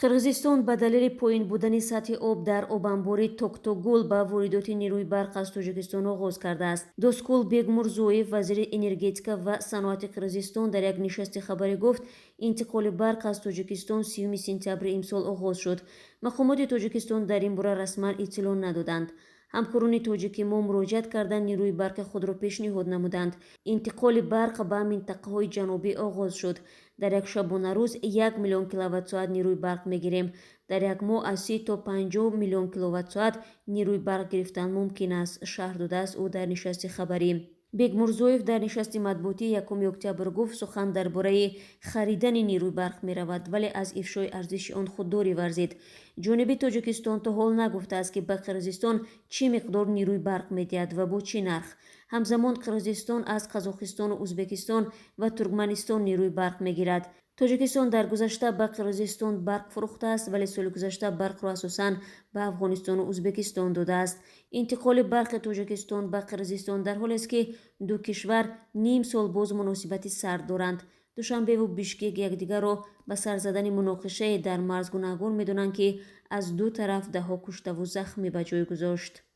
қирғизистон ба далели поин будани сатҳи об дар обанбори токтогул ба воридоти нерӯи барқ аз тоҷикистон оғоз кардааст. Доскул Бегмурзоев, вазири энергетика ва саноати Қирғизистон, дар як нишасти хабарӣ гуфт, интиқоли барқ аз Тоҷикистон 30 сентябри имсол оғоз шуд. Мақомоти Тоҷикистон дар ин бора расман иттилоъ надоданд. ҳамкорони тоҷики мо муроҷиат карда нерӯи барқи худро пешниҳод намуданд. Интиқоли барқ ба минтақаҳои ҷанубӣ оғоз шуд. Дар як шабонарӯз 1 миллион киловаттсоат нерӯи барқ мегирем. Дар як моҳ аз 30 то 50 миллион киловаттсоат нерӯи барқ гирифтан мумкин аст, шаҳр додааст ӯ дар нишасти хабарӣ. Бегмурзоев дар нишасти матбуотӣ 1 октябр гуфт, сухан дар бораи харидани нерӯи барқ меравад, вале аз ифшои арзиши он худдорӣ варзид. ҷониби Тоҷикистон то ҳол нагуфтааст ки ба Қирғизистон чӣ миқдор нерӯи барқ медиҳад ва бо чӣ нарх. ҳамзамон Қирғизистон аз Қазоқистону Узбекистон ва Туркманистон нерӯи барқ мегирад. Тоҷикистон дар гузашта ба Қирғизистон барқ фурӯхтааст, вале соли гузашта барқро асосан ба Афғонистону Узбекистон додааст. Интиқоли барқи Тоҷикистон ба Қирғизистон дар ҳолест ки ду кишвар ним сол боз муносибати сард доранд. Душанбеву Бишкек якдигарро ба сар задани муноқишае дар марз гунаҳгор медонанд ки аз ду тараф даҳҳо куштаву захмӣ ба ҷой гузошт.